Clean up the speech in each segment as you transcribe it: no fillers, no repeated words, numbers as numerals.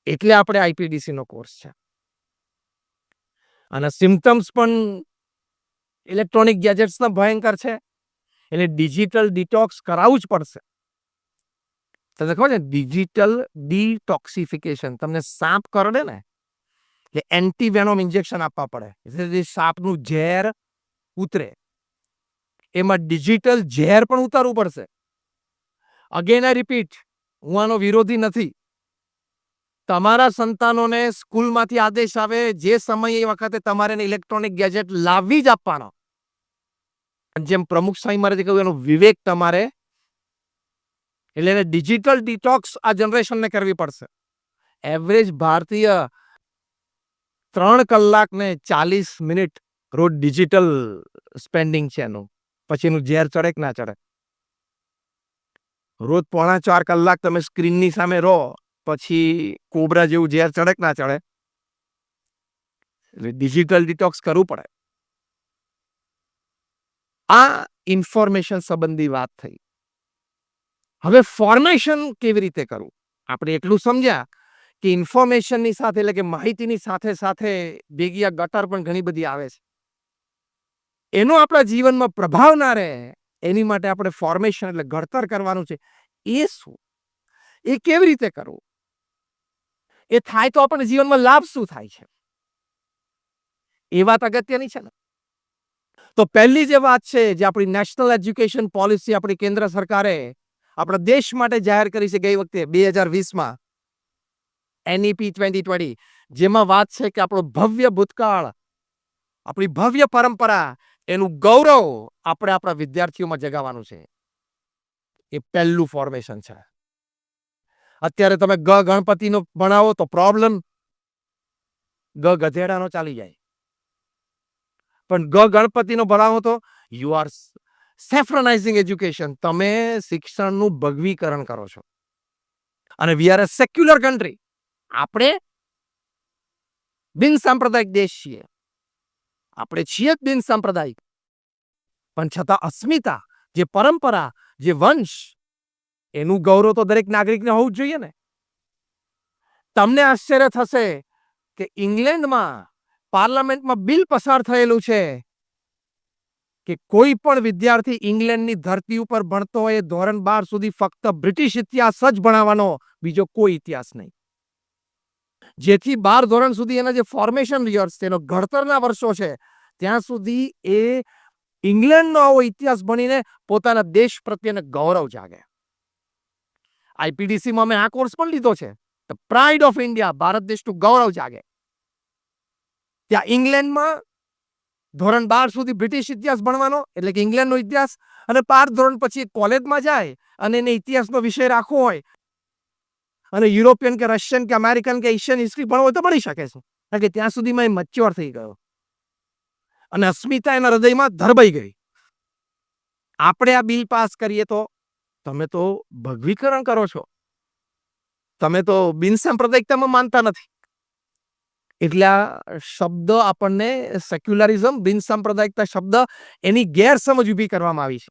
એટલે આપણે આઈપીડીસી નો કોર્સ છે. અને સિમ્પટમ્સ પણ ઇલેક્ટ્રોનિક ગેજેટ્સના ભયંકર છે. એટલે ડિજિટલ ડિટોક્સ કરાવવું જ પડશે. તમને ખબર છે ડિજિટલ ડિટોક્સિફિકેશન, તમને સાપ કરડે ને એટલે એન્ટીવેનોમ ઇન્જેક્શન આપવા પડે, એટલે સાપનું ઝેર ઉતરે. એમાં ડિજિટલ ઝેર પણ ઉતારવું પડશે. અગેન આઈ રિપીટ, હું આનો વિરોધી નથી. તમારા સંતાનોને સ્કૂલમાંથી આદેશ આવે જે સમય એ વખતે તમારે ઇલેક્ટ્રોનિક ગેજેટ લાવવી જ આપવાનો. જેમ પ્રમુખ સ્વામી મહારાજે કહ્યું એનો વિવેક તમારે, એટલે ડિજિટલ ડિટોક્સ આ જનરેશનને કરવી પડશે. એવરેજ ભારતીય 3 કલાક ને 40 મિનિટ રોજ ડિજિટલ સ્પેન્ડિંગ છે એનું. પછી એનું ઝેર ચડે કે ના ચડે. રોજ 3.5 કલાક તમે સ્ક્રીનની સામે રહો, પછી કોબરા જેવું ઝેર ચડે કે ના ચડે. એટલે ડિજિટલ ડિટોક્સ કરવું પડે. આ ઇન્ફોર્મેશન સંબંધી વાત થઈ. હવે ફોર્મેશન કેવી રીતે કરવું? આપણે એટલું સમજ્યા કે ઇન્ફોર્મેશનની સાથે, એટલે કે માહિતીની સાથે સાથે ભેગી આ ગટર પણ ઘણી બધી આવે છે. એનો આપણા જીવનમાં પ્રભાવ ના રહે એની માટે આપણે ફોર્મેશન એટલે ઘડતર કરવાનું છે. એ શું? એ કેવી રીતે કરવું? એ થાય તો આપણને જીવનમાં લાભ શું થાય છે? એ વાત અગત્યની છે ને. તો પહેલી જે વાત છે, જે આપણી નેશનલ એજ્યુકેશન પોલિસી આપણી કેન્દ્ર સરકારે આપણા દેશ માટે જાહેર કરી છે ગઈ વખતે 2020માં, NEP 2020, જેમાં વાત છે કે આપણો ભવ્ય ભૂતકાળ, આપણી ભવ્ય પરંપરા, એનું ગૌરવ આપણે આપણા વિદ્યાર્થીઓમાં જગાવવાનું છે. એ પહેલું ફોર્મેશન છે. અત્યારે તમે ગણપતિનો ભણાવો તો પ્રોબ્લેમ, ગધેડાનો ચાલી જાય. પણ ગણપતિનો ભણાવો તો યુ આર સેફ્રનાઇઝિંગ એજ્યુકેશન, તમે શિક્ષણનું ભગવીકરણ કરો છો. અને we are a secular country. આપણે બિન સાંપ્રદાયિક દેશ છીએ. આપણે છીએ જ બિન સાંપ્રદાયિક, પણ છતાં અસ્મિતા, જે પરંપરા, જે વંશ, એનું ગૌરવ તો દરેક નાગરિકને હોવું જ જોઈએ ને. તમને આશ્ચર્ય થશે કે ઇંગ્લેન્ડમાં પાર્લામેન્ટમાં બિલ પસાર થયેલું છે કે કોઈ પણ વિદ્યાર્થી ઇંગ્લેન્ડની ધરતી ઉપર ભણતો હોય ધોરણ 12 સુધી ફક્ત બ્રિટિશ ઇતિહાસ જ ભણાવવાનો, બીજો કોઈ ઇતિહાસ નહીં. જેથી 12 ધોરણ સુધી એના જે ફોર્મેશન યર્સ છે, એનો ઘડતરના વર્ષો છે, ત્યાં સુધી એ ઇંગ્લેન્ડનો આવો ઇતિહાસ ભણીને પોતાના દેશ પ્રત્યેને ગૌરવ જાગે. આઈપીડીસીમાં મેં આ કોર્સ પણ લીધો છે. The pride of India, Bharat દેશનું ગૌરવ જાગે. ત્યાં ઇંગ્લેન્ડમાં ધોરણ 12 સુધી બ્રિટિશ ઇતિહાસ ભણવાનો, એટલે કે ઇંગ્લેન્ડનો ઇતિહાસ, અને 12 ધોરણ પછી કોલેજમાં જાય અને એને ઇતિહાસનો વિષય રાખવો હોય અને યુરોપિયન કે રશિયન કે અમેરિકન કે એશિયન હિસ્ટ્રી ભણવો હોય તો ભણી શકે છે. કારણ કે ત્યાં સુધીમાં એ મચ્યોર થઈ ગયો અને અસ્મિતા એના હૃદયમાં ધરબાઈ ગઈ. આપણે આ બિલ પાસ કરીએ તો તમે તો ભગવીકરણ કરો છો, તમે તો બિન સાંપ્રદાયિકતામાં માનતા નથી. એટલે આ શબ્દ આપણને સેક્યુલરિઝમ, બિન સાંપ્રદાયિકતા શબ્દ, એની ગેરસમજ ઊભી કરવામાં આવી છે.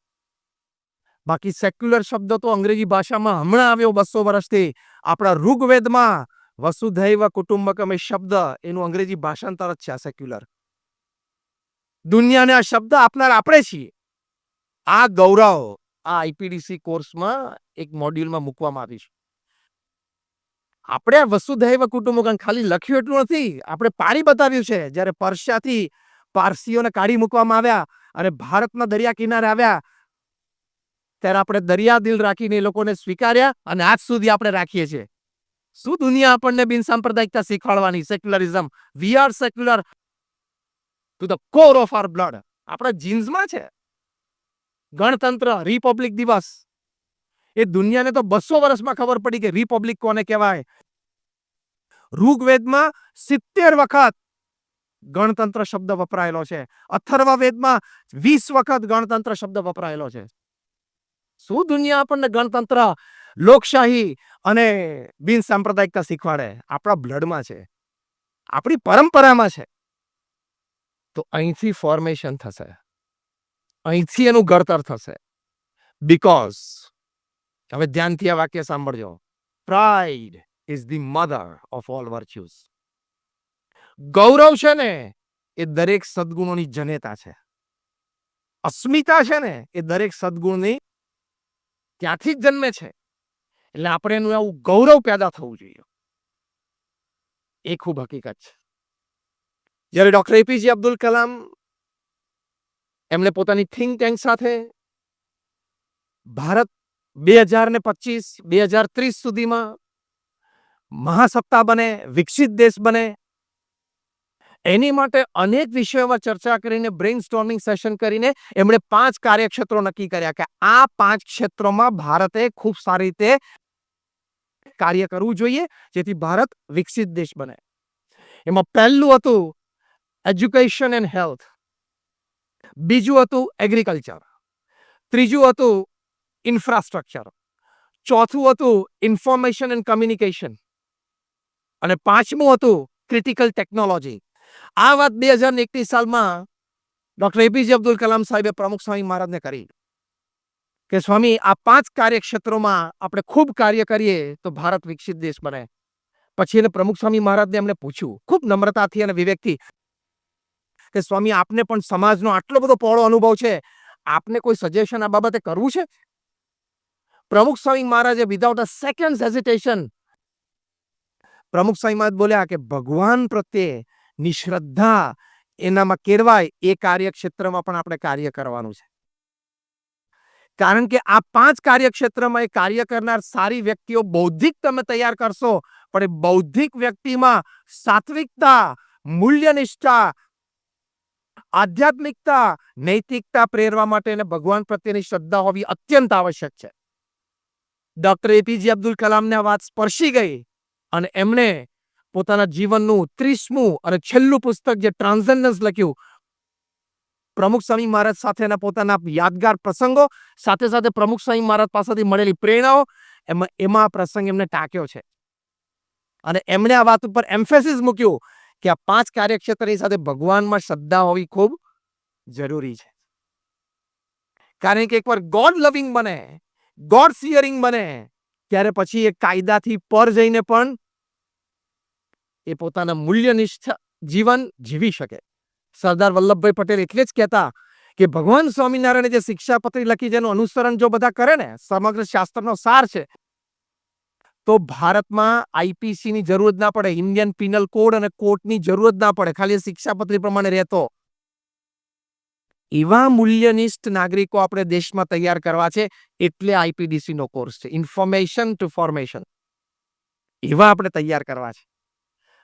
બાકી સેક્યુલર શબ્દ તો અંગ્રેજી ભાષામાં હમણાં આવ્યો 200 વર્ષથી. આપણા ઋગ્વેદમાં વસુધૈવ કુટુંબકમ એ શબ્દ, એનું અંગ્રેજી ભાષાંતર જ છે આ સેક્યુલર. દુનિયાને આ શબ્દ આપનાર આપણે છીએ. આ ગૌરવ આ આઈપીડીસી કોર્સમાં એક મોડ્યુલમાં મૂકવામાં આવ્યું છે. આપણે વસુધૈવ કુટુંબકમ ખાલી લખ્યું એટલું નથી, આપણે પાડી બતાવ્યું છે. જ્યારે પર્શિયાથી પારસીઓને કાઢી મૂકવામાં આવ્યા અને ભારતના દરિયા કિનારે આવ્યા, ત્યારે આપણે દરિયા દિલ રાખીને એ લોકોને સ્વીકાર્યા અને આજ સુધી આપણે રાખીએ છીએ. શું દુનિયા આપણને બિન સાંપ્રદાયિકતા શીખવાડવાની? Secularism. We are secular to the core of our blood. આપણા જીન્સમાં છે. ગણતંત્ર, રિપબ્લિક દિવસ, એ દુનિયાને તો 200 વર્ષમાં ખબર પડી કે રિપબ્લિક કોને કહેવાય. ઋગ્વેદમાં 70 વખત ગણતંત્ર શબ્દ વપરાયેલો છે. અથર્વવેદમાં 20 વખત ગણતંત્ર શબ્દ વપરાયેલો છે. શું દુનિયા આપણને ગણતંત્ર, લોકશાહી અને બિન સાંપ્રદાયિકતા શીખવાડે? આપણા બ્લડમાં છે, આપણી પરંપરામાં છે. તો અહીંથી ફોર્મેશન થશે, અહીંથી એનું ઘડતર થશે. બીકોઝ, હવે ધ્યાનથી આ વાક્ય સાંભળજો, pride is the mother of all virtues. ગૌરવ છે ને એ દરેક સદગુણોની જનેતા છે. અસ્મિતા છે ને એ દરેક સદગુણની ત્યાંથી જ જન્મે છે. એટલે આપણે એનું આવું ગૌરવ પેદા થવું જોઈએ. એ ખૂબ હકીકત છે. જ્યારે ડોક્ટર એપીજે અબ્દુલ કલામ એમણે પોતાની થિંક ટેન્ક સાથે ભારત 2025-2030 સુધીમાં મહાસત્તા બને, વિકસિત દેશ બને, એની માટે અનેક વિષયોમાં ચર્ચા કરીને બ્રેઇનસ્ટોર્મિંગ સેશન કરીને એમણે 5 કાર્યક્ષેત્રો નક્કી કર્યા કે આ 5 ક્ષેત્રોમાં ભારતે ખૂબ સારી રીતે કાર્ય કરવું જોઈએ જેથી ભારત વિકસિત દેશ બને. એમાં પહેલું હતું એજ્યુકેશન એન્ડ હેલ્થ, બીજું હતું એગ્રીકલ્ચર, ત્રીજું હતું ઇન્ફ્રાસ્ટ્રક્ચર, ચોથું હતું ઇન્ફોર્મેશન એન્ડ કમ્યુનિકેશન અને પાંચમું હતું ક્રિટિકલ ટેકનોલોજી. આ વાત 2021 સાલમાં ડોક્ટર એપીજે અબ્દુલ કલામ સાહેબે પ્રમુખ સ્વામી મહારાજને કરી કે સ્વામી આ 5 કાર્યક્ષેત્રોમાં આપણે ખૂબ કાર્ય કરીએ તો ભારત વિકસિત દેશ બને. પછી એને પ્રમુખ સ્વામી મહારાજને એમને પૂછ્યું ખૂબ નમ્રતાથી અને વિવેકથી કે સ્વામી આપને પણ સમાજનો આટલો બધો પહોળો અનુભવ છે, આપને કોઈ સજેશન આ બાબતે કરવું છે? પ્રમુખ સ્વામી મહારાજે વિધાઉટ અ સેકન્ડ હેઝિટેશન પ્રમુખ સ્વામી મહારાજ બોલ્યા કે ભગવાન પ્રત્યે નિશ્રદ્ધા એનામાં કેળવાય એ કાર્યક્ષેત્રમાં પણ આપણે કાર્ય કરવાનું છે. કારણ કે આ 5 કાર્યક્ષેત્રમાં એ કાર્ય કરનાર સારી વ્યક્તિઓ બૌદ્ધિક તમે તૈયાર કરશો પણ એ બૌદ્ધિક વ્યક્તિમાં સાત્વિકતા, મૂલ્યનિષ્ઠા, આધ્યાત્મિકતા, નૈતિકતા પ્રેરવા માટે એને ભગવાન પ્રત્યેની શ્રદ્ધા હોવી અત્યંત આવશ્યક છે. ડોક્ટર એપીજે અબ્દુલ કલામને આ વાત સ્પર્શી ગઈ અને એમણે પોતાના જીવનનું 30મું અને છેલ્લું પુસ્તક જે ટ્રાન્સેન્ડન્સ લખ્યું, પ્રમુખ સ્વામી મહારાજ સાથેના પોતાના યાદગાર પ્રસંગો સાથે સાથે પ્રમુખ સ્વામી મહારાજ પાસેથી મળેલી પ્રેરણાઓ એમાં પ્રસંગ એમને ટાંક્યો છે. અને એમણે આ વાત ઉપર એમ્ફેસિસ મૂક્યું કે આ 5 કાર્યક્ષેત્રની સાથે ભગવાનમાં શ્રદ્ધા હોવી ખૂબ જરૂરી છે. કારણ કે એકવાર ગોડ લવિંગ બને, ગોડ ફિયરિંગ બને ત્યારે પછી એ કાયદાથી પર જઈને પણ એ પોતાના મૂલ્યનિષ્ઠ જીવન જીવી શકે. સરદાર વલ્લભભાઈ પટેલ એટલે જ કહેતા કે ભગવાન સ્વામિનારાયણે જે શિક્ષાપત્રી લખી જેનું અનુસરણ જો બધા કરે ને, સમગ્ર શાસ્ત્રનો સાર છે, તો ભારતમાં આઈપીસીની જરૂર ના પડે, ઇન્ડિયન પિનલ કોડ અને કોર્ટની જરૂર ના પડે, ખાલી શિક્ષાપત્રી પ્રમાણે રહેતો. એવા મૂલ્યનિષ્ઠ નાગરિકો આપણે દેશમાં તૈયાર કરવા છે એટલે આઈપીડીસી નો કોર્સ છે, ઇન્ફોર્મેશન ટુ ફોર્મેશન. એવા આપણે તૈયાર કરવા છે.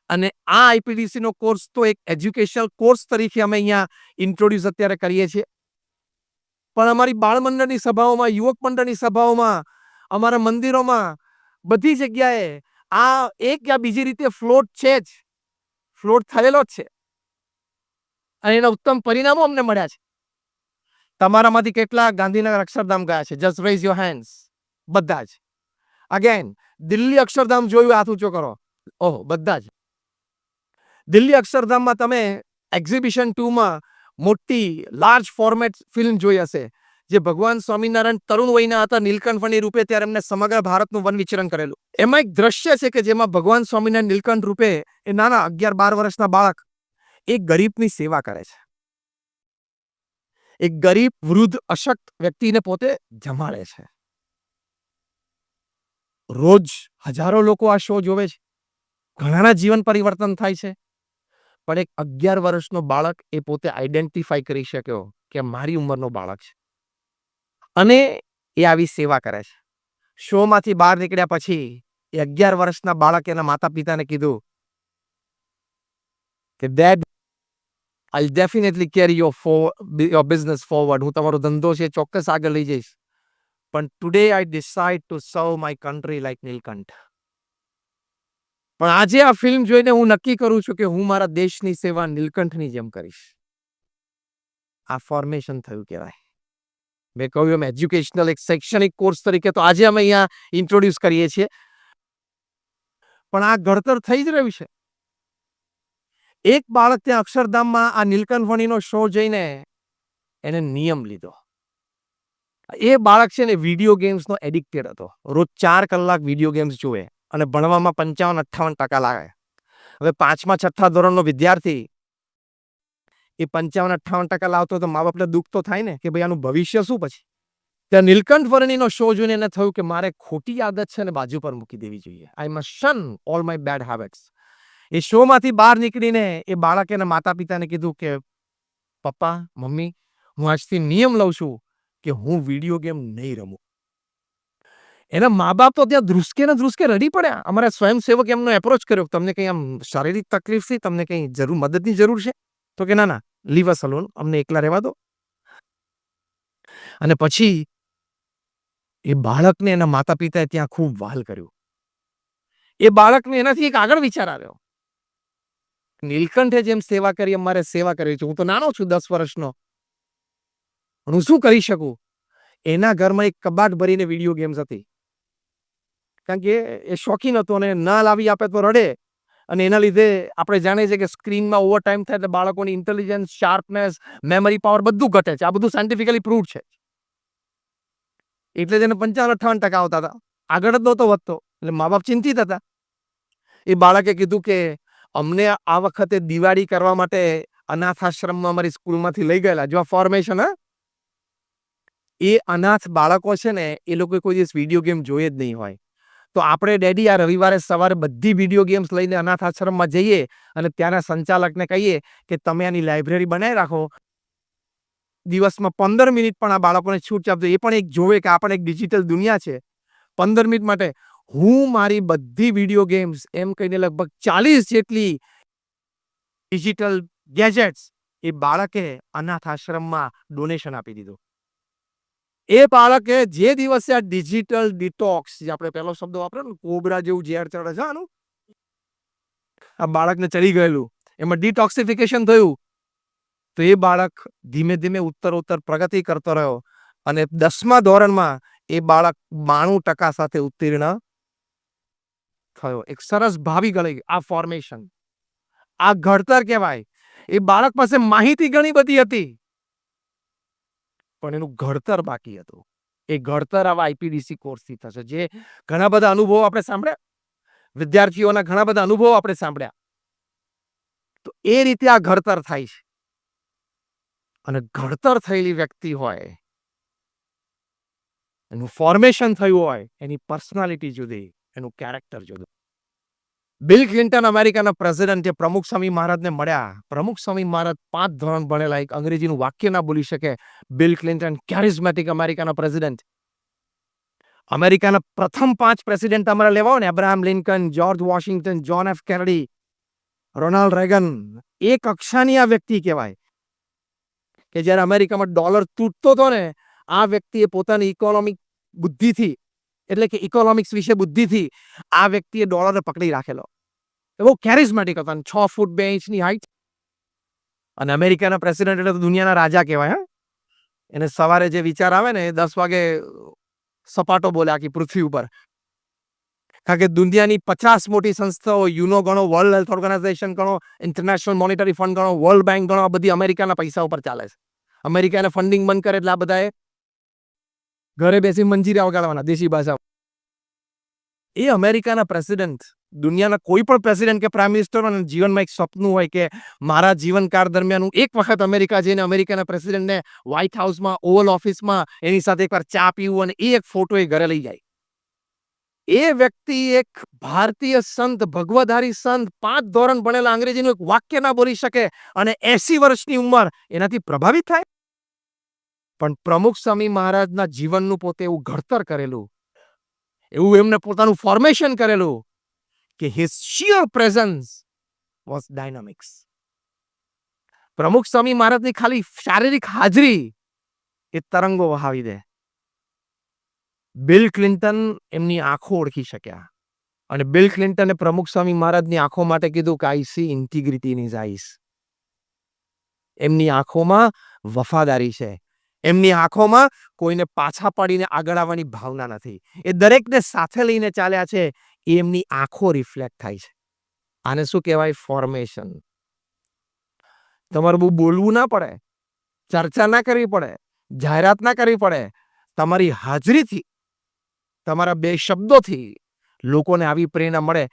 અને આ આઈપીડીસી નો કોર્સ તો એક એજ્યુકેશનલ કોર્સ તરીકે અમે અહીંયા ઇન્ટ્રોડ્યુસ અત્યારે કરીએ છીએ. પણ અમારી બાળ મંડળની સભાઓમાં, યુવક મંડળની સભાઓમાં, અમારા મંદિરોમાં બધી જગ્યાએ આ એક યા બીજી રીતે ફ્લોટ છે જ, ફ્લોટ થયેલો જ છે. અને એના ઉત્તમ પરિણામો અમને મળ્યા છે. તમારામાંથી કેટલા ગાંધીનગર અક્ષરધામ ગયા છે? Just rays your hands. બધા જ. અગેન દિલ્હી અક્ષરધામ જોયું? હાથ ઊંચો કરો. ઓહો, બધા જ. દિલ્હી અક્ષરધામમાં તમે એક્ઝિબિશન 2માં મોટી લાર્જ ફોર્મેટ ફિલ્મ જોઈ હશે જે ભગવાન સ્વામિનારાયણ તરુણ વયના હતા નીલકંઠ વણી રૂપે, ત્યારે એમને સમગ્ર ભારતનું વન વિચરણ કરેલું. એમાં એક દ્રશ્ય છે કે જેમાં ભગવાન સ્વામિનારાયણ નીલકંઠ રૂપે એ નાના 11-12 વર્ષના બાળક એક ગરીબની સેવા કરે છે. એક ગરીબ, વૃદ્ધ, અશક્ત વ્યક્તિને પોતે જમાડે છે. રોજ હજારો લોકો આ શો જોવે છે. ઘણાના જીવન પરિવર્તન થાય છે. પણ એક 11 વર્ષનો બાળક એ પોતે આઈડેન્ટિફાઈ કરી શક્યો કે મારી ઉંમરનો બાળક છે અને એ આવી સેવા કરે છે. શોમાંથી બહાર નીકળ્યા પછી એ 11 વર્ષના બાળકે એના માતા પિતાને કીધું કે dead, I'll definitely carry your business forward. હું તમારો ધંધો છે ચોક્કસ આગળ લઈ જઈશ. પણ today I decide to serve my country like Nilkanth. પણ આજે આ ફિલ્મ જોઈને હું નક્કી કરું છું કે હું મારા દેશની સેવા નીલકંઠની જેમ કરીશ. આ ફોર્મેશન થયું કહેવાય. મેં કહ્યું એમ એજ્યુકેશનલ એક શૈક્ષણિક કોર્સ તરીકે તો આજે અમે અહીંયા ઇન્ટ્રોડ્યુસ કરીએ છીએ, પણ આ ઘડતર થઈ જ રહ્યું છે. એક બાળક ત્યાં અક્ષરધામમાં આ નીલકંઠ વણીનો શો જોઈને એને નિયમ લીધો. એ બાળક છે ને વિડીયો ગેમ્સનો એડિક્ટેડ હતો. રોજ 4 કલાક વિડીયો ગેમ્સ જોવે. અને ભણવામાં 55-58% લાવે. હવે 5મા 6થા ધોરણનો વિદ્યાર્થી એ 55-58% લાવતો તો મા બાપને દુઃખ તો થાય ને કે ભાઈ આનું ભવિષ્ય શું પછી? ત્યાં નીલકંઠ વર્ણીનો શો જોઈને એને થયું કે મારે ખોટી આદત છે ને બાજુ પર મૂકી દેવી જોઈએ. I must shun all my bad habits. એ શોમાંથી બહાર નીકળીને એ બાળકે એના માતા પિતાને કીધું કે પપ્પા મમ્મી હું આજથી નિયમ લઉં છું કે હું વિડીયો ગેમ નહીં રમું. એના મા બાપ તો ત્યાં ધ્રુસકે ને ધ્રુસકે રડી પડ્યા. અમારા સ્વયંસેવક એમનો એપ્રોચ કર્યો, તમને કંઈ આમ શારીરિક તકલીફ છે, તમને કંઈ મદદની જરૂર છે? તો કે ના લીવ અસ અલોન, અમને એકલા રહેવા દો. અને પછી એ બાળકને એના માતા પિતાએ ત્યાં ખૂબ વહાલ કર્યું. એ બાળકને એનાથી એક આગળ વિચાર આવ્યો, નીલકંઠે જેમ સેવા કરી એમ મારે સેવા કરવી છે. હું તો નાનો છું, 10 વર્ષનો. હું શું કરી શકું? એના ઘરમાં એક કબાટ ભરીને વિડીયો ગેમ્સ હતી, કારણ કે એ શોખીન હતો અને ના લાવી આપે તો રડે. અને એના લીધે આપણે જાણીએ છીએ કે સ્ક્રીનમાં ઓવર ટાઈમ થાય એટલે બાળકોની ઇન્ટેલિજન્સ, શાર્પનેસ, મેમરી પાવર બધું ઘટે છે. આ બધું સાયન્ટિફિકલી પ્રૂવડ છે. એટલે જ એને 55-58% આવતા હતા, આગળ જ નહોતો વધતો. એટલે મા બાપ ચિંતિત હતા. એ બાળકે કીધું કે અમને આ વખતે દિવાળી કરવા માટે અનાથ આશ્રમમાં અમારી સ્કૂલમાંથી લઈ ગયેલા. જો આ ફોર્મેશન, એ અનાથ બાળકો છે ને, એ લોકો કોઈ દિવસ વિડીયો ગેમ જોઈએ જ નહીં હોય. તો આપણે ડેડી આ રવિવારે સવારે બધી વિડીયો ગેમ્સ લઈને અનાથ આશ્રમમાં જઈએ અને ત્યાંના સંચાલકને કહીએ કે તમે આની લાઇબ્રેરી બનાવી રાખો. દિવસમાં 15 મિનિટ પણ આ બાળકોને છૂટ આપજો, એ પણ એક જોવે કે આ પણ એક ડિજિટલ દુનિયા છે. 15 મિનિટ માટે હું મારી બધી વિડીયો ગેમ્સ, એમ કહીને લગભગ 40 જેટલી ડિજિટલ ગેજેટ્સ એ બાળકે અનાથ આશ્રમમાં ડોનેશન આપી દીધું. એ બાળકે જે દિવસે આ ડિજિટલ ડિટોક્સ, જે આપણે પહેલો શબ્દ વાપર્યો ને, કોબરા જેવું ઝેર ચડે છે આનું, આ બાળકને ચડી ગયેલું, એમાં ડિટોક્સિફિકેશન થયું. તો એ બાળક ધીમે ધીમે ઉત્તરોત્તર પ્રગતિ કરતો રહ્યો અને 10મા ધોરણમાં એ બાળક 92% સાથે ઉત્તીર્ણ થયો. એક સરસ ભાવિ ગળી. આ ફોર્મેશન, આ ઘડતર કહેવાય. એ બાળક પાસે માહિતી ઘણી બધી હતી, પણ એનું ઘડતર બાકી હતું. એ ઘડતર આવા આઈપીડીસી કોર્સથી થશે. જે ઘણા બધા અનુભવો આપણે સાંભળ્યા, વિદ્યાર્થીઓના ઘણા બધા અનુભવો આપણે સાંભળ્યા. તો એ રીતે આ ઘડતર થાય છે. અને ઘડતર થયેલી વ્યક્તિ હોય, એનું ફોર્મેશન થયું હોય, એની પર્સનાલિટી જુદી, એનું કેરેક્ટર જુદું. બિલ ક્લિન્ટન અમેરિકાના પ્રેસિડેન્ટ પ્રમુખ સ્વામી મહારાજને મળ્યા. પ્રમુખ સ્વામી મહારાજ 5 ધોરણ ભણેલા, એક અંગ્રેજીનું વાક્ય ના બોલી શકે. બિલ ક્લિન્ટન કેરિઝમેટિક અમેરિકાના પ્રેસિડેન્ટ. અમેરિકાના પ્રથમ 5 પ્રેસિડેન્ટ અમારે લેવા હોય ને, Abraham Lincoln, George Washington, John F Kennedy, Ronald Reagan, એ કક્ષાની આ વ્યક્તિ કહેવાય કે જ્યારે અમેરિકામાં ડોલર તૂટતો હતો ને, આ વ્યક્તિએ પોતાની ઇકોનોમિક બુદ્ધિથી, એટલે કે ઇકોનોમિક્સ વિશે બુદ્ધિથી આ વ્યક્તિએ ડોલરને પકડી રાખેલો. એવો કેરિઝમેટિક હતો. 6 ફૂટ 2 ઇંચની હાઈટ. અને અમેરિકાના પ્રેસિડેન્ટ એટલે તો દુનિયાના રાજા કહેવાય. હા, એને સવારે જે વિચાર આવે ને, 10 વાગે સપાટો બોલે આખી પૃથ્વી ઉપર. કારણ કે દુનિયાની 50 મોટી સંસ્થાઓ, યુનો ગણો, વર્લ્ડ હેલ્થ ઓર્ગેનાઇઝેશન ગણો, ઇન્ટરનેશનલ મોનિટરી ફંડ ગણો, વર્લ્ડ બેંક ગણો, આ બધી અમેરિકાના પૈસા ઉપર ચાલે છે. અમેરિકા એને ફંડિંગ બંધ કરે એટલે આ બધાએ ઘરે બેસી મંજીરા વગાડવાના, દેશી ભાષા. એ અમેરિકાના પ્રેસિડેન્ટ, દુનિયાના કોઈ પણ પ્રેસિડેન્ટ કે પ્રાઇમ મિનિસ્ટરનું જીવનમાં એક સપનું હોય કે મારા જીવનકાળ દરમિયાન હું એક વખત અમેરિકા જઈને અમેરિકાના પ્રેસિડેન્ટને વ્હાઇટ હાઉસમાં, ઓવલ ઓફિસમાં એની સાથે એકવાર ચા પીવું અને એ એક ફોટો એ ઘરે લઈ જાય. એ વ્યક્તિ એક ભારતીય સંત, ભગવધારી સંત, 5 ધોરણ ભણેલા, અંગ્રેજીનું એક વાક્ય ના બોલી શકે અને 80 વર્ષની ઉંમર, એનાથી પ્રભાવિત થાય. પણ પ્રમુખ સ્વામી મહારાજના જીવનનું પોતે એવું ઘડતર કરેલું, એવું એમને પોતાનું ફોર્મેશન કરેલું કે his shear presence was dynamics. પ્રમુખ સ્વામી મહારાજની ખાલી શારીરિક હાજરી એ તરંગો વહાવી દે. બિલ ક્લિન્ટન એમની આંખો ઓળખી શક્યા અને બિલ ક્લિન્ટને પ્રમુખ સ્વામી મહારાજની આંખો માટે કીધું કે I see integrity in his eyes. એમની આંખોમાં વફાદારી છે. એમની આંખોમાં કોઈને પાછા પાડીને આગળ આવવાની ભાવના નથી. એ દરેકને સાથે લઈને ચાલ્યા છે. એ એમની આંખો રિફ્લેક્ટ થાય છે. આને શું કહેવાય? ફોર્મેશન. તમારે બહુ બોલવું ના પડે, ચર્ચા ના કરવી પડે, જાહેરાત ના કરવી પડે. તમારી હાજરીથી, તમારા 2 શબ્દોથી, લોકોને આવી પ્રેરણા મળે.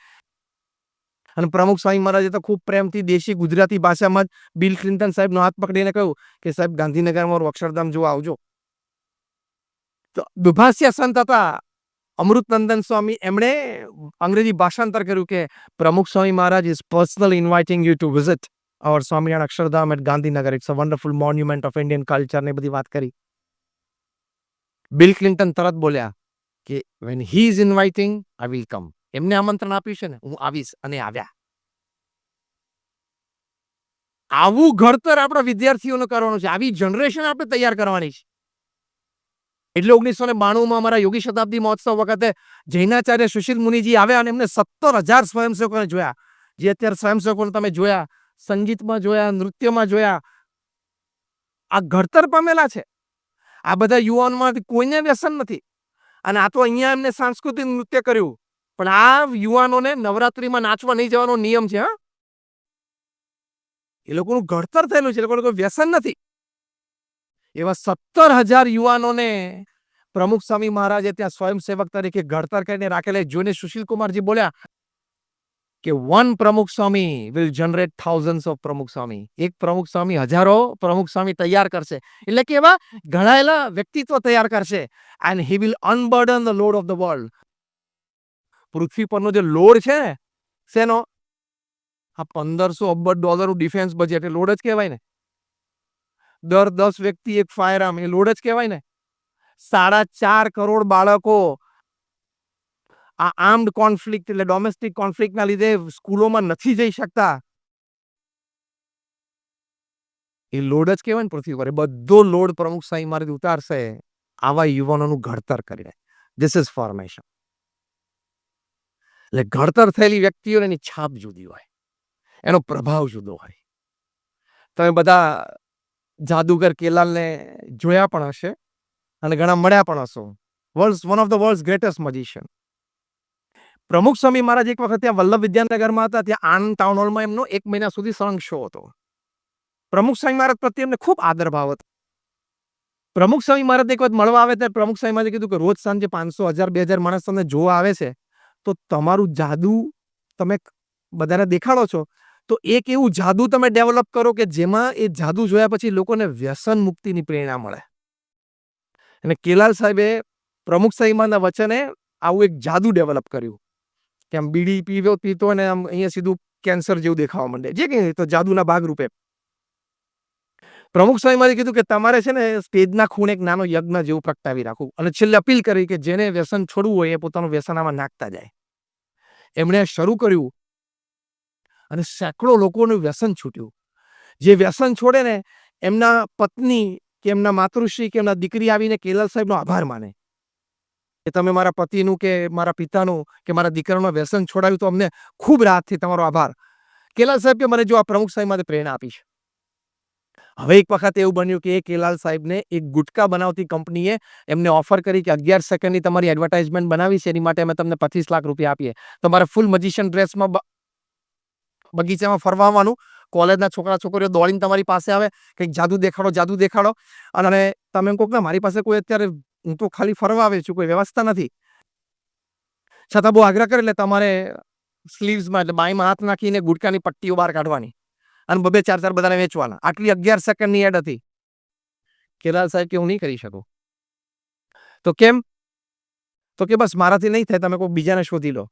અને પ્રમુખ સ્વામી મહારાજે તો ખૂબ પ્રેમથી દેશી ગુજરાતી ભાષામાં જ બિલ ક્લિન્ટન સાહેબનો હાથ પકડીને કહ્યું કે સાહેબ ગાંધીનગરમાં મારું અક્ષરધામ જોવા આવજો. તો દુભાષ્ય સંત હતા અમૃતનંદન સ્વામી, એમણે અંગ્રેજી ભાષાંતર કર્યું કે Pramukh Swami Maharaj is personally inviting you to visit our Swaminarayan Akshardham at Gandhinagar. It's a wonderful monument of Indian culture ને બધી વાત કરી. બિલ ક્લિન્ટન તરત બોલ્યા કે when he is inviting I will come. એમને આમંત્રણ આપ્યું છે ને હું આવીશ, અને આવ્યા. આવું ઘડતર આપણા વિદ્યાર્થીઓને કરવાનું છે, આવી જનરેશન આપણે તૈયાર કરવાની છે. એટલે 1992માં અમારા યોગી શતાબ્દી મહોત્સવ વખતે જૈનાચાર્ય સુશીલ મુનિજી આવ્યા અને એમને 17,000 સ્વયંસેવકોને જોયા. જે અત્યારે સ્વયંસેવકોને તમે જોયા, સંગીતમાં જોયા, નૃત્યમાં જોયા, આ ઘડતર પામેલા છે. આ બધા યુવાનોમાંથી કોઈને વ્યસન નથી. અને આ તો અહીંયા એમને સાંસ્કૃતિક નૃત્ય કર્યું, પણ આ યુવાનોને નવરાત્રિમાં નાચવા નહીં જવાનો નિયમ છે. હા, એ લોકોનું ઘડતર થયેલું છે, એ લોકોનું કોઈ વ્યસન નથી. એવા 17,000 યુવાનોને પ્રમુખ સ્વામી મહારાજે ત્યાં સ્વયંસેવક તરીકે ઘડતર કરીને રાખેલા. જોઈને સુશીલ કુમારજી બોલ્યા કે વન પ્રમુખ સ્વામી વિલ જનરેટ થાઉઝન્ડ્સ ઓફ પ્રમુખ સ્વામી. એક પ્રમુખ સ્વામી હજારો પ્રમુખ સ્વામી તૈયાર કરશે. એટલે કે એવા ઘડાયેલા વ્યક્તિત્વ તૈયાર કરશે. And he will unburden the load of the world. પૃથ્વી પરનો જે લોડ છે ને, શેનો? આ $1,500 અબજ ડિફેન્સ બજેટ, એ લોડ જ કહેવાય ને. દર 10 વ્યક્તિ એક ફાયર આર્મ, એ લોડ જ કહેવાય ને. 4.5 કરોડ બાળકો આ આર્મ્ડ કોન્ફ્લિક્ટ એટલે ડોમેસ્ટિક કોન્ફ્લિક્ટના લીધે સ્કૂલોમાં નથી જઈ શકતા. એ લોડ જ કહેવાય ને પૃથ્વી પર. બધો લોડ પ્રમુખ સ્વામી મહારાજ ઉતારશે આવા યુવાનોનું ઘડતર કરીને. This is formation. એટલે ઘડતર થયેલી વ્યક્તિઓને એની છાપ જુદી હોય, એનો પ્રભાવ જુદો હોય. તમે બધા જાદુગર કેલાલને જોયા પણ હશે અને ઘણા મળ્યા પણ હશો. One of the world's greatest magician. Pramukh Swami મહારાજ એક વખત ત્યાં વલ્લભ વિદ્યાનગરમાં હતા. ત્યાં આનંદ ટાઉન હોલમાં એમનો 1 મહિના સુધી સળંગ શો હતો. પ્રમુખ સ્વામી મહારાજ પ્રત્યે એમને ખૂબ આદર ભાવ હતો. પ્રમુખ સ્વામી મહારાજ એક વખત મળવા આવે ત્યારે પ્રમુખ સ્વામી મહારાજે કીધું કે રોજ સાંજે 500, 1000, 2000 માણસ તમને જોવા આવે છે, તો તમારું જાદુ તમે બધાને દેખાડો છો, તો એક એવું જાદુ તમે ડેવલપ કરો કે જેમાં એ જાદુ જોયા પછી લોકોને વ્યસન મુક્તિની પ્રેરણા મળે. અને કેલાલ સાહેબે પ્રમુખ સ્વામી મહારાજના વચને આવું એક જાદુ ડેવલપ કર્યું કે આમ બીડી પીતો અને આમ અહીંયા સીધું કેન્સર જેવું દેખાવા માંડે. જે કંઈ તો જાદુના ભાગરૂપે પ્રમુખ સ્વામી મહારાજે કીધું કે તમારે છે ને સ્ટેજના ખૂણે એક નાનો યજ્ઞ જેવું પ્રગટાવી રાખવું. અને છેલ્લે અપીલ કરી કે જેને વ્યસન છોડવું હોય એ પોતાનું વ્યસન આમાં નાખતા જાય. એમણે શરૂ કર્યું અને સેંકડો લોકોનું વ્યસન છૂટ્યું. જે વ્યસન છોડે ને એમના પત્ની કે એમના માતૃશ્રી કે એમના દીકરી આવીને કેલાલ સાહેબનો આભાર માને કે તમે મારા પતિનું કે મારા પિતાનું કે મારા દીકરાનું વ્યસન છોડાવ્યું, તો અમને ખૂબ રાહતથી તમારો આભાર. કેલાલ સાહેબ કે મને જો આ પ્રમુખ સ્વામી માટે પ્રેરણા આપી છે. હવે એક વખત એવું બન્યું કે એ કેલાલ સાહેબને એક ગુટકા બનાવતી કંપનીએ એમને ઓફર કરી કે 11 સેકન્ડની તમારી એડવર્ટાઇઝમેન્ટ બનાવી છે, એની માટે અમે તમને 25 લાખ રૂપિયા આપીએ. તમારે ફૂલ મજીશિયન ડ્રેસમાં બગીચામાં ફરવા આવવાનું. કોલેજના છોકરા છોકરીઓ દોડીને તમારી પાસે આવે, કંઈક જાદુ દેખાડો. અને તમે એમ કહો કે મારી પાસે કોઈ અત્યારે, હું તો ખાલી ફરવા આવે છું, કોઈ વ્યવસ્થા નથી. છતાં બહુ આગ્રહ કરે એટલે તમારે સ્લીવ્સમાં એટલે બાઈમાં હાથ નાખીને ગુટકાની પટ્ટીઓ બહાર કાઢવાની અને 2-4 બધાને વેચવાના. આટલી 11 સેકન્ડની એડ હતી. કેલાલ સાહેબ કે હું નહીં કરી શકું. તો કેમ? તો કે બસ મારાથી નહીં થાય, તમે કોઈ બીજાને શોધી લો.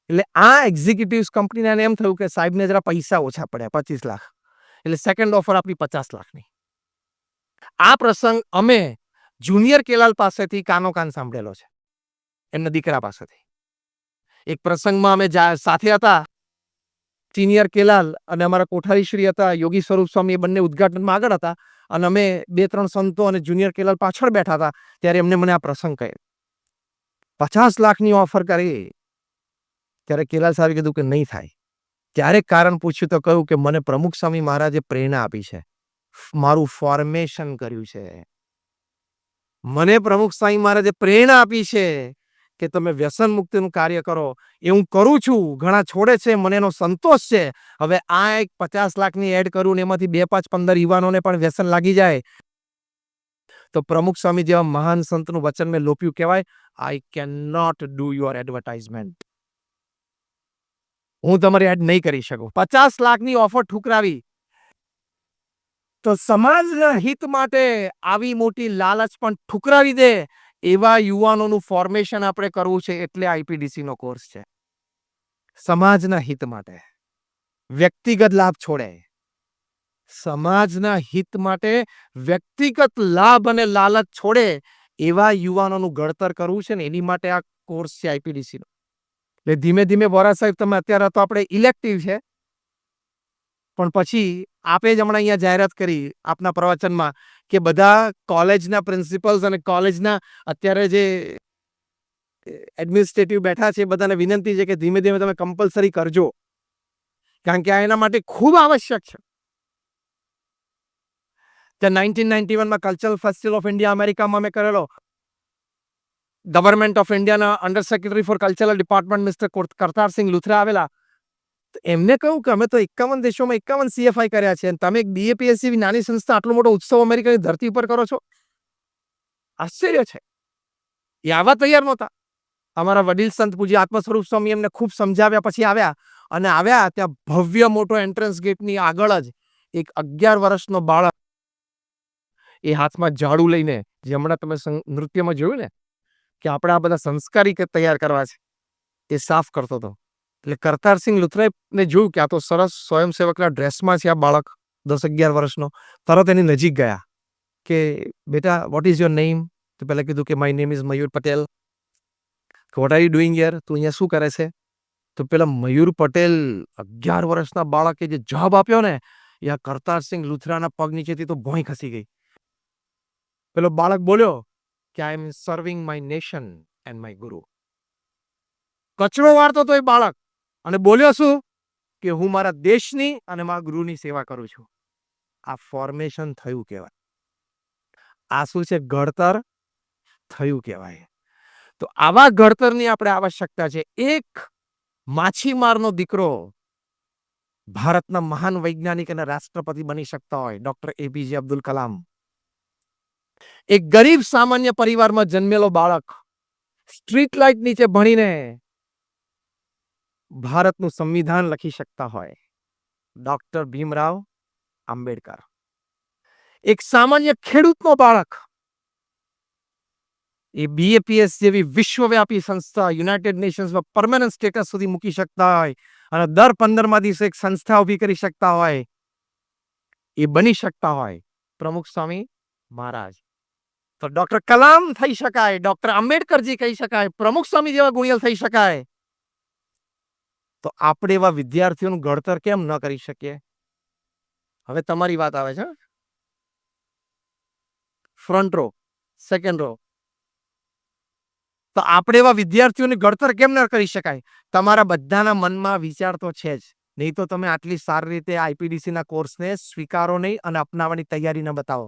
એટલે આ એક્ઝિક્યુટિવ્સ કંપનીને એમ થયું કે સાહેબને જરા પૈસા ઓછા પડ્યા, 25 લાખ. એટલે સેકન્ડ ઓફર આપી 50 લાખની. આ પ્રસંગ અમે જુનિયર કેલાલ પાસેથી કાનો કાન સાંભળેલો છે, એમના દીકરા પાસેથી. એક પ્રસંગમાં અમે સાથે હતા, સિનિયર કેલાલ અને અમારા કોઠારીશ્રી હતા યોગી સ્વરૂપ સ્વામી, એ બંને ઉદ્ઘાટનમાં આગળ હતા અને અમે 2-3 સંતો અને જુનિયર કેલાલ પાછળ બેઠા હતા. ત્યારે એમને મને આ પ્રસંગ કહ્યો. 50 લાખની ઓફર કરી ત્યારે કેલાલ સાહેબે કીધું કે નહીં થાય. ત્યારે કારણ પૂછ્યું તો કહ્યું કે મને પ્રમુખ સ્વામી મહારાજે પ્રેરણા આપી છે, મારું ફોર્મેશન કર્યું છે. મને પ્રમુખ સ્વામી મહારાજે પ્રેરણા આપી છે કે તમે વ્યસન મુક્તિનું કાર્ય કરો. એ હું કરું છું, ઘણા છોડે છે, મને એનો સંતોષ છે. હવે આ એક 50 લાખની એડ કરું ને એમાંથી 2, 5, 15 યુવાનોને પણ વ્યસન લાગી જાય તો પ્રમુખ સ્વામી જેવા મહાન સંતનું વચન મેં લોપ્યું કહેવાય, I can not do your advertisement. હું તમારી એડ નહીં કરી શકું. 50 લાખની ઓફર ઠુકરાવી તો સમાજના હિત માટે આવી મોટી લાલચ પણ ઠુકરાવી દે એવા યુવાનોનું ફોર્મેશન આપણે કરવું છે, એટલે આઈપીડીસી નો કોર્સ છે. સમાજના હિત માટે વ્યક્તિગત લાભ છોડે, સમાજના હિત માટે વ્યક્તિગત લાભ અને લાલચ છોડે એવા યુવાનોનું ઘડતર કરવું છે ને, એની માટે આ કોર્સ છે આઈપીડીસી નો. એટલે ધીમે ધીમે વોરા સાહેબ, તમે અત્યારે તો આપણે ઇલેક્ટિવ છે, પણ પછી આપે જ હમણાં અહીંયા જાહેરાત કરી આપના પ્રવચનમાં કે બધા કોલેજના પ્રિન્સિપલ્સ અને કોલેજના અત્યારે જે એડમિનિસ્ટ્રેટિવ બેઠા છે, બધાને વિનંતી છે કે ધીમે ધીમે તમે કમ્પલસરી કરજો, કારણ કે આ એના માટે ખૂબ આવશ્યક છે. ત્યાં 1991માં કલ્ચરલ ફેસ્ટિવલ ઓફ ઇન્ડિયા અમેરિકામાં મેં કરેલો. ગવર્મેન્ટ ઓફ ઇન્ડિયાના under secretary for cultural department mister Kartarsingh Luthra આવેલા. એમને કહ્યું કે અમે તો 51 દેશોમાં 51 CFI કર્યા છે, તમે એક BAPSC જેવી નાની સંસ્થા આટલો મોટો ઉત્સવ અમેરિકાની ધરતી પર કરો છો, આશ્ચર્ય છે. એ આવા તૈયાર નહોતા. અમારા વડીલ સંત પૂજ્ય આત્મ સ્વરૂપ સ્વામી એમને ખૂબ સમજાવ્યા પછી આવ્યા ત્યાં ભવ્ય મોટો એન્ટ્રન્સ ગેટની આગળ જ એક 11 વર્ષનો બાળક એ હાથમાં ઝાડુ લઈને, જે હમણાં તમે નૃત્યમાં જોયું ને કે આપણે આ બધા સંસ્કારી તૈયાર કરવા છે, એ સાફ કરતો હતો. એટલે કરતારસિંહ લુથરાએ જોયું કે આ તો સરસ સ્વયંસેવકના ડ્રેસમાં છે આ બાળક 10-11 વર્ષનો. તરત એની નજીક ગયા કે બેટા વોટ ઇઝ યોર નેમ? તો પહેલા કીધું કે my name is Mayur Patel. What are you doing here? તું અહીંયા શું કરે છે? તો પેલા મયુર પટેલ 11 વર્ષના બાળકે જે જવાબ આપ્યો ને, એ આ કરતારસિંહ લુથરાના પગ નીચેથી તો ભોંય ખસી ગઈ. પેલો બાળક બોલ્યો કે I am serving my nation and my guru. કચરો વાળતો તો એ બાળક, અને બોલ્યો શું કે હું મારા દેશની અને મારા ગુરુની સેવા કરું છું. આ ફોર્મેશન થયું કહેવાય. આ શું છે? ઘડતર થયું કહેવાય. તો આવા ઘડતરની આપણે આવશ્યકતા છે. એક માછીમારનો દીકરો ભારતના મહાન વૈજ્ઞાનિક અને રાષ્ટ્રપતિ બની શકતા હોય, ડોક્ટર APJ અબ્દુલ કલામ. એક ગરીબ સામાન્ય પરિવારમાં જન્મેલો બાળક સ્ટ્રીટ લાઇટ નીચે ભણીને ભારતનું સંવિધાન લખી શકતા હોય, ડોક્ટર ભીમરાવ આંબેડકર. એક સામાન્ય ખેડૂતનો બાળક એ BAPS જેવી વિશ્વવ્યાપી સંસ્થા યુનાઇટેડ નેશન્સમાં પરમેનન્ટ સ્ટેટસ સુધી મૂકી શકતા હોય અને દર 15મા દિવસે એક સંસ્થા ઊભી કરી શકતા હોય, એ બની શકતા હોય પ્રમુખ સ્વામી મહારાજ, તો ડોક્ટર કલામ થઈ શકાય, ડોક્ટર આંબેડકરજી કહી શકાય, પ્રમુખ સ્વામી જેવા ગુણિયલ થઈ શકાય. તો આપણે એવા વિદ્યાર્થીઓનું ઘડતર કેમ ન કરી શકીએ? હવે તમારી વાત આવે છે. Front row, second row. તો આપણે એવા વિદ્યાર્થીઓને ઘડતર કેમ ન કરી શકાય? તમારા બધાના મનમાં વિચાર તો છે જ, નહીં તો તમે આટલી સારી રીતે આઈપીડીસી ના કોર્સને સ્વીકારો નહીં અને અપનાવવાની તૈયારી ન બતાવો.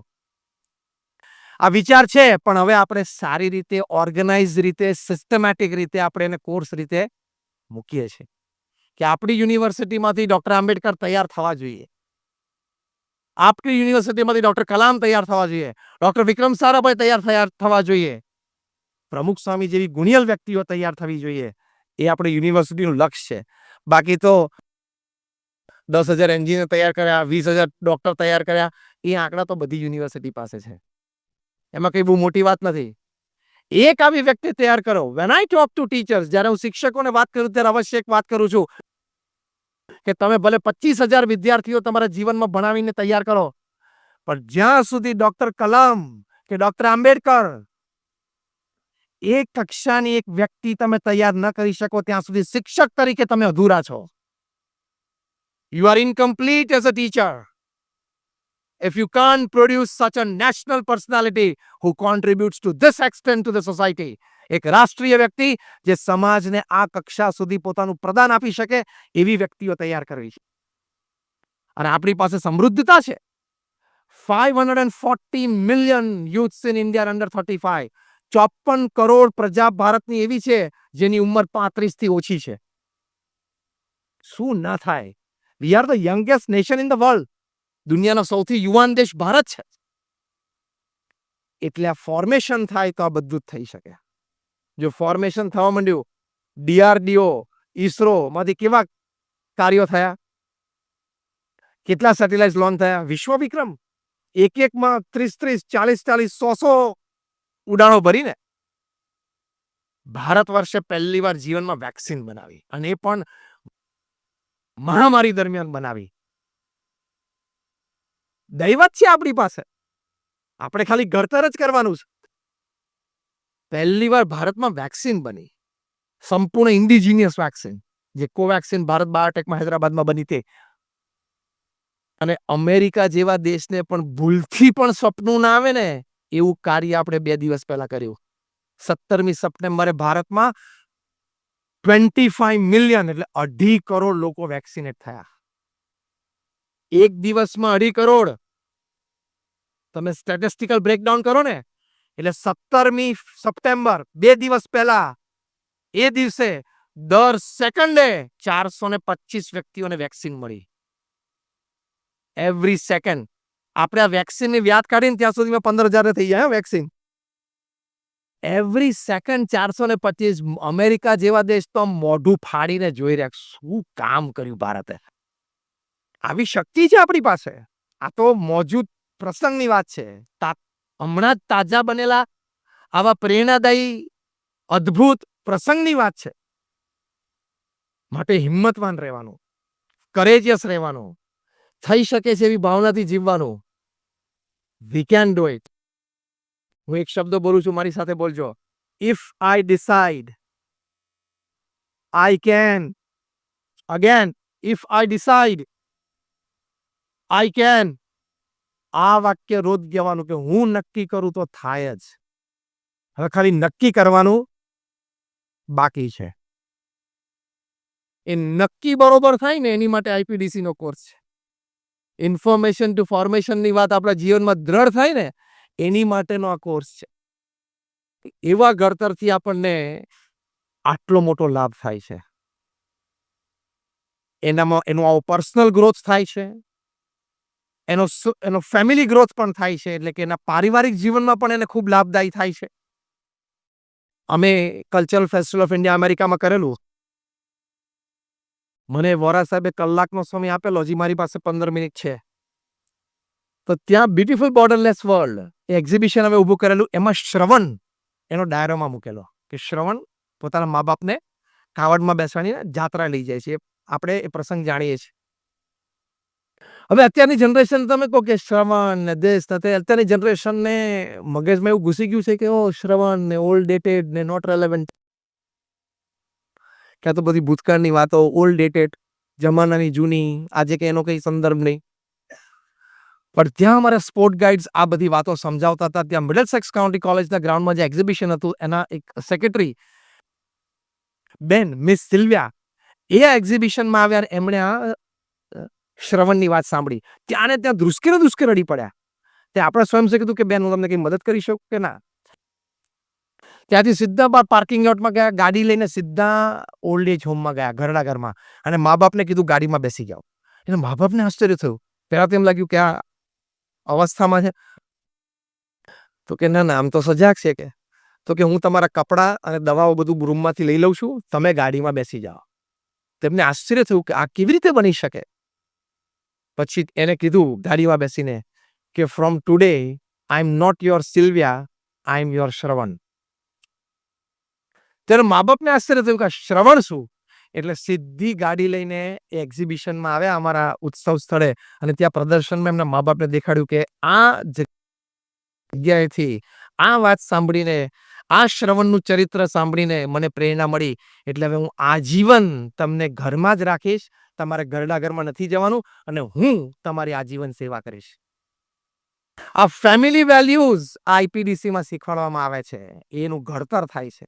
આ વિચાર છે, પણ હવે આપણે સારી રીતે ઓર્ગેનાઇઝ રીતે સિસ્ટમેટિક રીતે આપણે એને કોર્સ રીતે મૂકીએ છીએ કે આપણી યુનિવર્સિટીમાંથી ડોક્ટર આંબેડકર તૈયાર થવા જોઈએ, આપણી યુનિવર્સિટીમાંથી ડોક્ટર કલામ તૈયાર થવા જોઈએ, ડોક્ટર વિક્રમ સારાભાઈ તૈયાર થવા જોઈએ, પ્રમુખ સ્વામી જેવી ગુણિયલ વ્યક્તિઓ તૈયાર થવી જોઈએ. એ આપણી યુનિવર્સિટીનું લક્ષ્ય છે. બાકી તો 10,000 એન્જિનિયર તૈયાર કર્યા, 20,000 ડોક્ટર તૈયાર કર્યા, એ આંકડા તો બધી યુનિવર્સિટી પાસે છે. એમાં કઈ બહુ મોટી વાત નથી. એક આવી વ્યક્તિ તૈયાર કરો. When I talk to teachers, જ્યારે હું શિક્ષકોને વાત કરું ત્યારે અવશ્ય એક વાત કરું છું કે તમે ભલે 25,000 વિદ્યાર્થીઓ તમારા જીવનમાં ભણાવીને તૈયાર કરો, પણ જ્યાં સુધી ડોક્ટર કલામ કે ડોક્ટર આંબેડકર એક કક્ષાની એક વ્યક્તિ તમે તૈયાર ન કરી શકો, ત્યાં સુધી શિક્ષક તરીકે તમે અધૂરા છો. You are incomplete as a teacher if you can't produce such a national personality who contributes to this extent to the society. એક રાષ્ટ્રીય વ્યક્તિ જે સમાજને આ કક્ષા સુધી પોતાનું પ્રદાન આપી શકે એવી વ્યક્તિઓ તૈયાર કરવી છે. અને આપણી પાસે સમૃદ્ધતા છે. 540 million youths in India under 35. 54 crore પ્રજા ભારતની એવી છે જેની ઉંમર 35 થી ઓછી છે. શું ના થાય? We are the youngest nation in the world. દુનિયાનો સૌથી યુવાન દેશ ભારત છે. એટલે આ ફોર્મેશન થાય તો આ બધું જ થઈ શકે. જો ફોર્મેશન થવા માંડ્યું, DRDO, ISRO માંથી કેવા કાર્યો થયા, કેટલા સેટેલાઇટ લોન્ચ થયા, વિશ્વ વિક્રમ એકમાં 30 40 100 ઉડાણો ભરીને ભારત વર્ષે પહેલી વાર જીવનમાં વેક્સિન બનાવી, અને એ પણ મહામારી દરમિયાન બનાવી. દૈવત છે આપણી પાસે, આપણે ખાલી ઘડતર જ કરવાનું છે. પહેલી વાર ભારતમાં વેક્સિન બની, સંપૂર્ણ ઇન્ડિજિનિયસ વેક્સિન, જે કોવેક્સિન ભારત બાયોટેકમાં હૈદરાબાદમાં બની તે. અને અમેરિકા જેવા દેશને પણ ભૂલથી પણ સપનું ના આવે ને એવું કાર્ય આપણે 2 દિવસ પહેલા કર્યું. 17મી સપ્ટેમ્બરે ભારતમાં 25 મિલિયન એટલે 2.5 કરોડ લોકો વેક્સિનેટ થયા. એક દિવસમાં 2.5 કરોડ. તમે સ્ટેટિસ્ટિકલ બ્રેકડાઉન કરો ને, એટલે 17મી સપ્ટેમ્બર 2 દિવસ પહેલા એ દિવસે દર સેકન્ડે 425 વ્યક્તિઓને વેક્સિન મળી. Every second. આપણે આ વેક્સિનની વ્યાજ કાઢીને ત્યાં સુધીમાં 15,000 થઈ જાય વેક્સિન. Every second 425. અમેરિકા જેવા દેશ તો મોઢું ફાડીને જોઈ રહ્યા, શું કામ કર્યું ભારતે. આવી શક્તિ છે આપણી પાસે. આ તો મોજૂદ પ્રસંગની વાત છે. હમણાં જ તાજા બનેલા આવા પ્રેરણાદાયી અદ્ભુત પ્રસંગની વાત છે. માટે હિંમતવાન રહેવાનું, કરેજિયસ રહેવાનું, થઈ શકે છે એવી ભાવનાથી જીવવાનું. We can do it. હું એક શબ્દ બોલું છું, મારી સાથે બોલજો. If I decide, I can. Again, if I decide, I can. આ વાક્ય રોજ કહેવાનું કે હું નક્કી કરું તો થાય જ. હવે ખાલી નક્કી કરવાનું બાકી છે. એ નક્કી બરોબર થાય ને એની માટે આઈપીડીસી નો કોર્સ છે. ઇન્ફોર્મેશન ટુ ફોર્મેશનની વાત આપણા જીવનમાં દ્રઢ થાય ને એની માટેનો આ કોર્સ છે. એવા ઘડતરથી આપણને આટલો મોટો લાભ થાય છે. એનો પર્સનલ ગ્રોથ થાય છે, એનો ફેમિલી ગ્રોથ પણ થાય છે, એટલે કે એના પારિવારિક જીવનમાં પણ એને ખૂબ લાભદાયી થાય છે. અમે કલ્ચરલ ફેસ્ટિવલ ઓફ ઇન્ડિયા અમેરિકામાં કરેલું. મને વોરા સાહેબે કલાકનો સમય આપેલો, હજી મારી પાસે 15 મિનિટ છે. તો ત્યાં બ્યુટીફુલ બોર્ડરલેસ વર્લ્ડ એ એક્ઝિબિશન અમે ઊભું કરેલું. એમાં શ્રવણ એનો ડાયરામાં મૂકેલો કે શ્રવણ પોતાના મા બાપને કાવડમાં બેસાડીને જાત્રા લઈ જાય છે. આપણે એ પ્રસંગ જાણીએ છીએ. હવે અત્યારની જનરેશન તમે કહો કે શ્રવણ ને દેશ, અત્યારની જનરેશનને મગજમાં એવું ઘૂસી ગયું છે કે શ્રવણ ને ઓલ્ડ ડેટેડ ને નોટ રેલેવન્ટ. ક્યાં તો બધી ભૂતકાળની વાતો, ઓલ્ડ ડેટેડ, જમાનાની જૂની, આજે કે એનો કઈ સંદર્ભ નહીં. પણ ત્યાં અમારા સ્પોર્ટ ગાઈડ્સ આ બધી વાતો સમજાવતા હતા. ત્યાં મિડલસેક્સ કાઉન્ટી કોલેજના ગ્રાઉન્ડમાં જે એક્ઝિબિશન હતું એના એક સેક્રેટરી બેન મિસ સિલ્વિયા એ એક્ઝિબિશનમાં આવ્યા. એમણે આ શ્રવણની વાત સાંભળી. ત્યાં ધ્રુસકે રડી પડ્યા. તે આપણે સ્વયં કીધું કે બેન હું તમને કઈ મદદ કરી શકું કે ના. ત્યાંથી સીધા પાર્કિંગ લોટમાં ગયા, ગાડી લઈને સીધા ઓલ્ડ એજ હોમમાં ગયા, ઘરડા ઘરમાં. અને મા બાપને કીધું ગાડીમાં બેસી જાઓ. એટલે મા બાપને આશ્ચર્ય થયું. પહેલા તો એમ લાગ્યું કે આ અવસ્થામાં છે. તો કે ના આમ તો સજાગ છે કે. તો કે હું તમારા કપડાં અને દવાઓ બધું રૂમમાંથી લઈ લઉં છું, તમે ગાડીમાં બેસી જાઓ. તેમને આશ્ચર્ય થયું કે આ કેવી રીતે બની શકે. પછી એને કીધું ગાડીમાં બેસીને કે from today I am not your Silvia, I am your Shravan. ત્યારે મા બાપને આશ્ચર્ય થયું કે શ્રવણ શું. એટલે સીધી ગાડી લઈને એ એક્ઝિબિશનમાં આવ્યા અમારા ઉત્સવ સ્થળે. અને ત્યાં પ્રદર્શનમાં એમના મા બાપને દેખાડ્યું કે આ જગ્યાએથી આ વાત સાંભળીને, આ શ્રવણનું ચરિત્ર સાંભળીને મને પ્રેરણા મળી. એટલે હવે હું આજીવન તમને ઘરમાં જ રાખીશ, તમારે ઘરડા ઘરમાં નથી જવાનું, અને હું તમારી આજીવન સેવા કરીશ. આ ફેમિલી વેલ્યુઝ આઈપીડીસીમાં શીખવાડવામાં આવે છે. એનું ઘડતર થાય છે.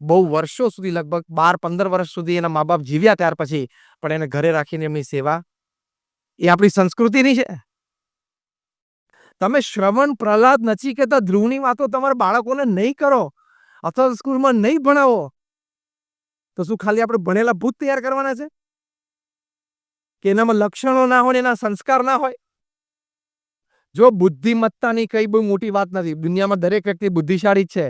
બહુ વર્ષો સુધી, લગભગ 12-15 વર્ષ સુધી એના મા બાપ જીવ્યા ત્યાર પછી પણ એને ઘરે રાખીને એમની સેવા. એ આપણી સંસ્કૃતિની છે. તમે શ્રવણ, પ્રહલાદ, નચિકેતા, ધ્રુવની વાતો તમારા બાળકોને નહીં કરો અથવા સ્કૂલમાં નહીં ભણાવો તો શું ખાલી આપણે ભણેલા ભૂત તૈયાર કરવાના છે કે એનામાં લક્ષણો ના હોય, એના સંસ્કાર ના હોય? જો બુદ્ધિમત્તાની કઈ બહુ મોટી વાત નથી. દુનિયામાં દરેક વ્યક્તિ બુદ્ધિશાળી છે.